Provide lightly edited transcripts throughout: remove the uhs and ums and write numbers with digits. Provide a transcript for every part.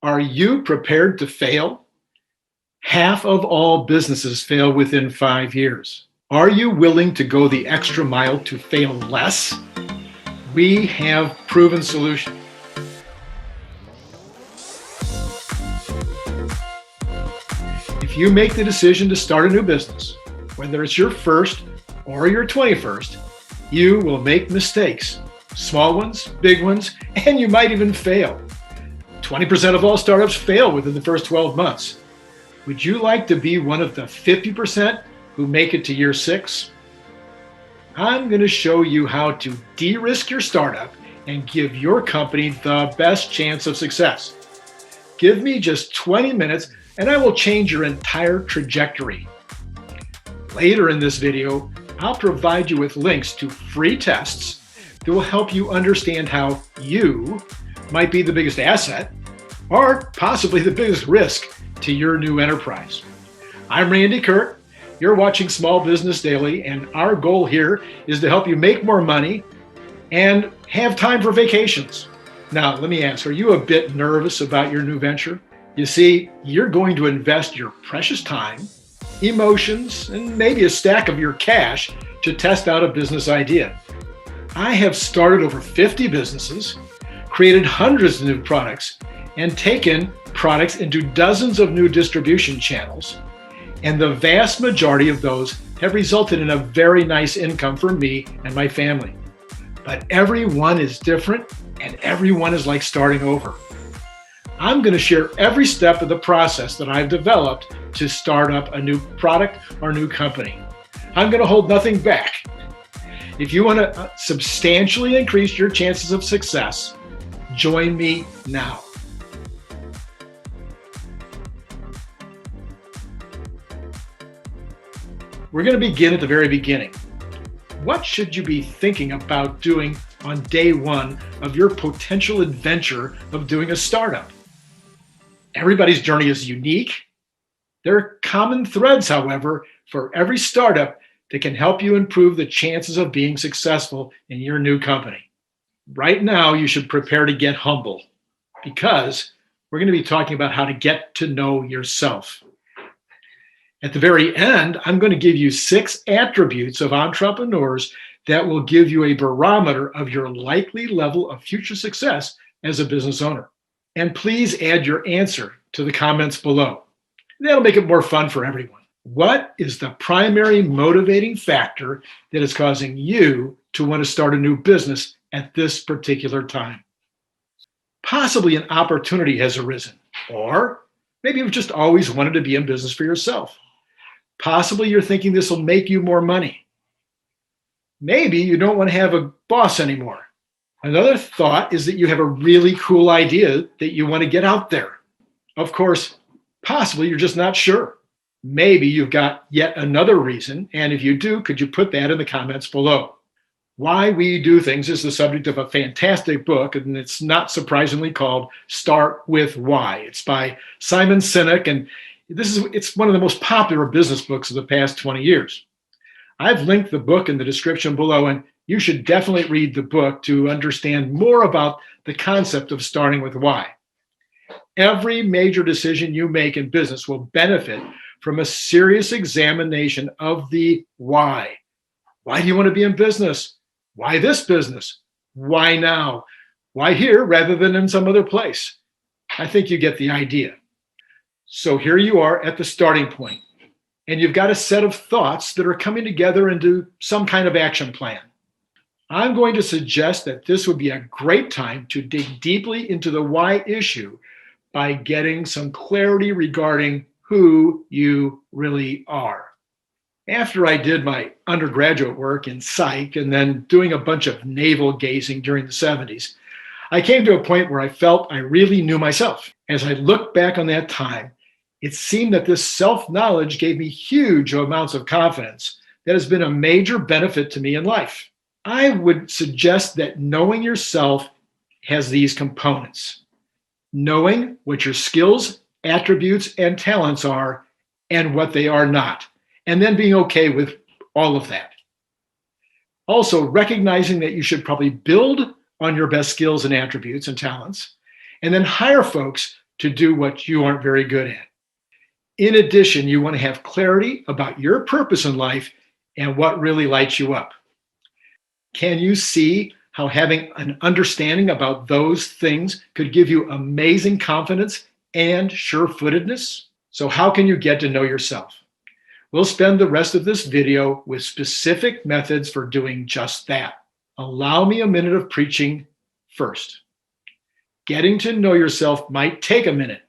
Are you prepared to fail? Half of all businesses fail within 5 years. Are you willing to go the extra mile to fail less? We have proven solutions. If you make the decision to start a new business, whether it's your first or your 21st, you will make mistakes, small ones, big ones, and you might even fail. 20% of all startups fail within the first 12 months. Would you like to be one of the 50% who make it to year 6? I'm going to show you how to de-risk your startup and give your company the best chance of success. Give me just 20 minutes and I will change your entire trajectory. Later in this video, I'll provide you with links to free tests that will help you understand how you might be the biggest asset or possibly the biggest risk to your new enterprise. I'm Randy Kirk. You're watching Small Business Daily, and our goal here is to help you make more money and have time for vacations. Now, let me ask, are you a bit nervous about your new venture? You see, you're going to invest your precious time, emotions, and maybe a stack of your cash to test out a business idea. I have started over 50 businesses, created hundreds of new products, and taken products into dozens of new distribution channels. And the vast majority of those have resulted in a very nice income for me and my family. But everyone is different and everyone is like starting over. I'm going to share every step of the process that I've developed to start up a new product or new company. I'm going to hold nothing back. If you want to substantially increase your chances of success, join me now. We're going to begin at the very beginning. What should you be thinking about doing on day one of your potential adventure of doing a startup? Everybody's journey is unique. There are common threads, however, for every startup that can help you improve the chances of being successful in your new company. Right now, you should prepare to get humble because we're going to be talking about how to get to know yourself. At the very end, I'm going to give you 6 attributes of entrepreneurs that will give you a barometer of your likely level of future success as a business owner. And please add your answer to the comments below. That'll make it more fun for everyone. What is the primary motivating factor that is causing you to want to start a new business at this particular time? Possibly an opportunity has arisen, or maybe you've just always wanted to be in business for yourself. Possibly you're thinking this will make you more money. Maybe you don't want to have a boss anymore. Another thought is that you have a really cool idea that you want to get out there. Of course, possibly you're just not sure. Maybe you've got yet another reason, and if you do, could you put that in the comments below? Why We Do Things is the subject of a fantastic book, and it's not surprisingly called Start With Why. It's by SINEK, and it's one of the most popular business books of the past 20 years. I've linked the book in the description below, and you should definitely read the book to understand more about the concept of starting with why. Every major decision you make in business will benefit from a serious examination of the why. Why do you want to be in business? Why this business? Why now? Why here rather than in some other place? I think you get the idea. So here you are at the starting point, and you've got a set of thoughts that are coming together into some kind of action plan. I'm going to suggest that this would be a great time to dig deeply into the why issue by getting some clarity regarding who you really are. After I did my undergraduate work in psych and then doing a bunch of navel gazing during the 70s, I came to a point where I felt I really knew myself. As I look back on that time, it seemed that this self-knowledge gave me huge amounts of confidence that has been a major benefit to me in life. I would suggest that knowing yourself has these components. Knowing what your skills, attributes, and talents are and what they are not, and then being okay with all of that. Also, recognizing that you should probably build on your best skills and attributes and talents, and then hire folks to do what you aren't very good at. In addition, you want to have clarity about your purpose in life and what really lights you up. Can you see how having an understanding about those things could give you amazing confidence and sure-footedness? So how can you get to know yourself? We'll spend the rest of this video with specific methods for doing just that. Allow me a minute of preaching first. Getting to know yourself might take a minute.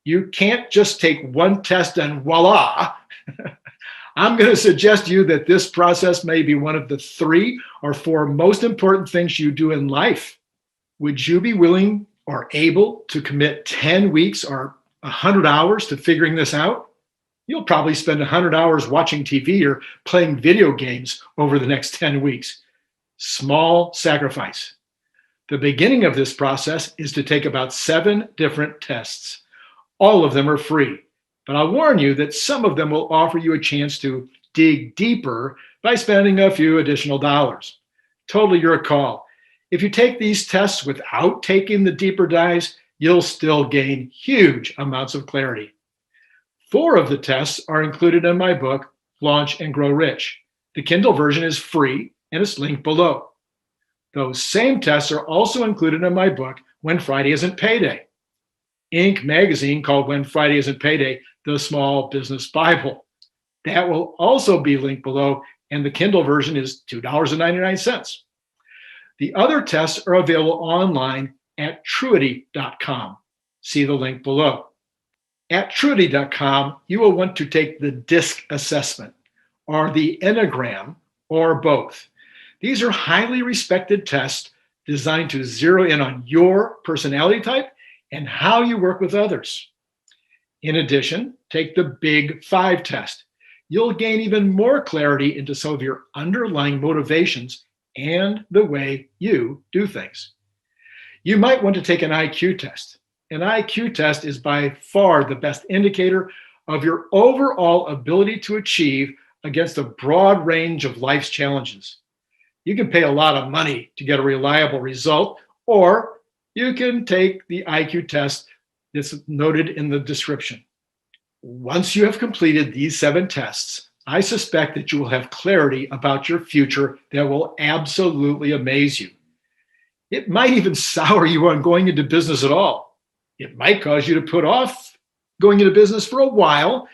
You can't just take one test and voila. I'm going to suggest to you that this process may be one of the 3 or 4 most important things you do in life. Would you be willing or able to commit 10 weeks or 100 hours to figuring this out? You'll probably spend 100 hours watching TV or playing video games over the next 10 weeks. Small sacrifice. The beginning of this process is to take about 7 different tests. All of them are free. But I'll warn you that some of them will offer you a chance to dig deeper by spending a few additional dollars. Totally your call. If you take these tests without taking the deeper dives, you'll still gain huge amounts of clarity. 4 of the tests are included in my book, Launch and Grow Rich. The Kindle version is free and it's linked below. Those same tests are also included in my book, When Friday Isn't Payday. Inc. magazine called When Friday Isn't Payday, the Small Business Bible. That will also be linked below, and the Kindle version is $2.99. The other tests are available online at truity.com. See the link below. At truity.com, you will want to take the DISC assessment, or the Enneagram, or both. These are highly respected tests designed to zero in on your personality type and how you work with others. In addition, take the Big 5 test. You'll gain even more clarity into some of your underlying motivations and the way you do things. You might want to take an IQ test. An IQ test is by far the best indicator of your overall ability to achieve against a broad range of life's challenges. You can pay a lot of money to get a reliable result, or you can take the IQ test that's noted in the description. Once you have completed these 7 tests, I suspect that you will have clarity about your future that will absolutely amaze you. It might even sour you on going into business at all. It might cause you to put off going into business for a while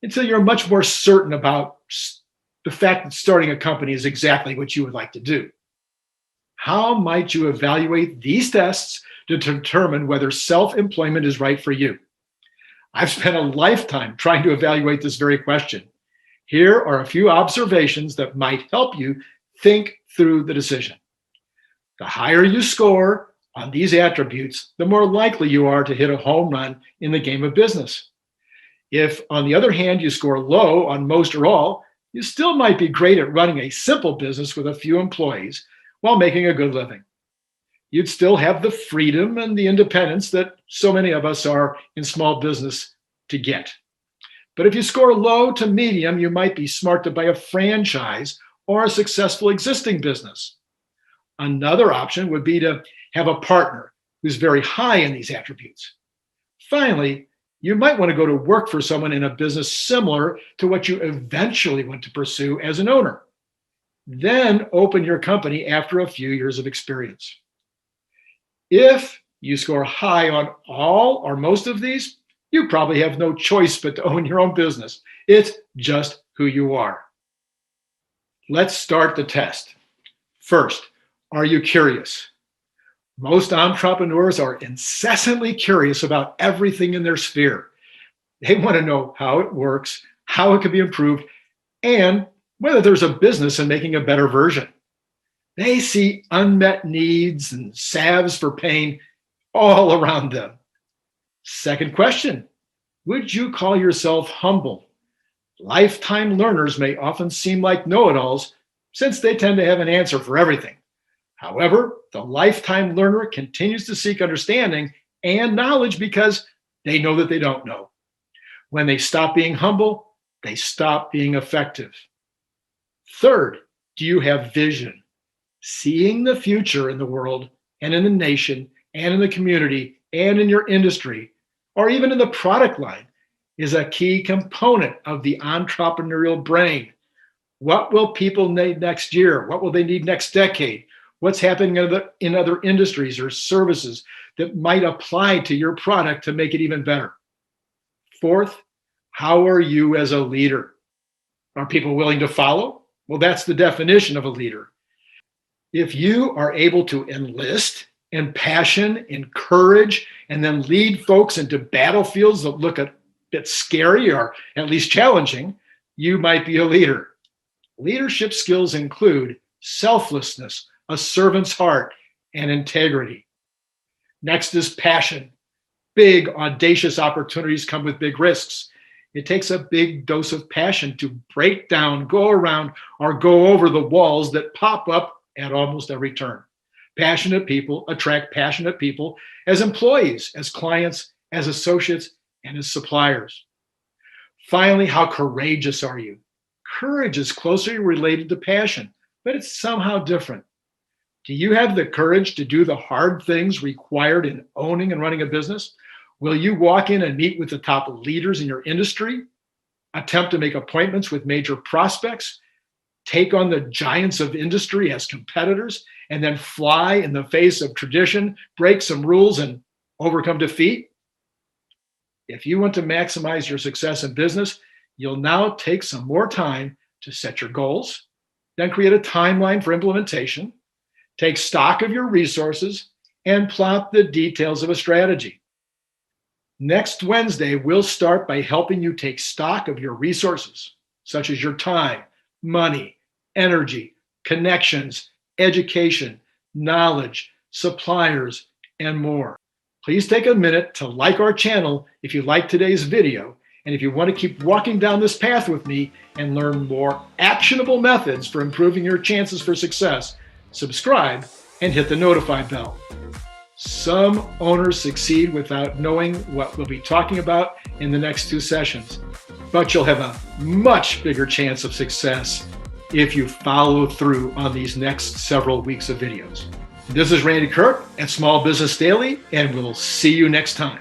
until you're much more certain about the fact that starting a company is exactly what you would like to do. How might you evaluate these tests to determine whether self-employment is right for you? I've spent a lifetime trying to evaluate this very question. Here are a few observations that might help you think through the decision. The higher you score on these attributes, the more likely you are to hit a home run in the game of business. If, on the other hand, you score low on most or all, you still might be great at running a simple business with a few employees while making a good living. You'd still have the freedom and the independence that so many of us are in small business to get. But if you score low to medium, you might be smart to buy a franchise or a successful existing business. Another option would be to have a partner who's very high in these attributes. Finally, you might want to go to work for someone in a business similar to what you eventually want to pursue as an owner. Then open your company after a few years of experience. If you score high on all or most of these, you probably have no choice but to own your own business. It's just who you are. Let's start the test. First, are you curious? Most entrepreneurs are incessantly curious about everything in their sphere. They want to know how it works, how it can be improved, and whether there's a business in making a better version. They see unmet needs and salves for pain all around them. Second question, would you call yourself humble? Lifetime learners may often seem like know-it-alls since they tend to have an answer for everything. However, the lifetime learner continues to seek understanding and knowledge because they know that they don't know. When they stop being humble, they stop being effective. Third, do you have vision? Seeing the future in the world and in the nation and in the community and in your industry or even in the product line is a key component of the entrepreneurial brain. What will people need next year? What will they need next decade? What's happening in other industries or services that might apply to your product to make it even better? Fourth, how are you as a leader? Are people willing to follow? Well, that's the definition of a leader. If you are able to enlist in passion, encourage, and then lead folks into battlefields that look a bit scary or at least challenging, you might be a leader. Leadership skills include selflessness, a servant's heart, and integrity. Next is passion. Big, audacious opportunities come with big risks. It takes a big dose of passion to break down, go around, or go over the walls that pop up at almost every turn. Passionate people attract passionate people as employees, as clients, as associates, and as suppliers. Finally, how courageous are you? Courage is closely related to passion, but it's somehow different. Do you have the courage to do the hard things required in owning and running a business? Will you walk in and meet with the top leaders in your industry, attempt to make appointments with major prospects, take on the giants of industry as competitors, and then fly in the face of tradition, break some rules, and overcome defeat? If you want to maximize your success in business, you'll now take some more time to set your goals, then create a timeline for implementation, take stock of your resources, and plot the details of a strategy. Next Wednesday, we'll start by helping you take stock of your resources, such as your time, money, energy, connections, education, knowledge, suppliers, and more. Please take a minute to like our channel if you like today's video, and if you want to keep walking down this path with me and learn more actionable methods for improving your chances for success, subscribe and hit the notify bell. Some owners succeed without knowing what we'll be talking about in the next 2 sessions, but you'll have a much bigger chance of success if you follow through on these next several weeks of videos. This is Randy Kirk at Small Business Daily, and we'll see you next time.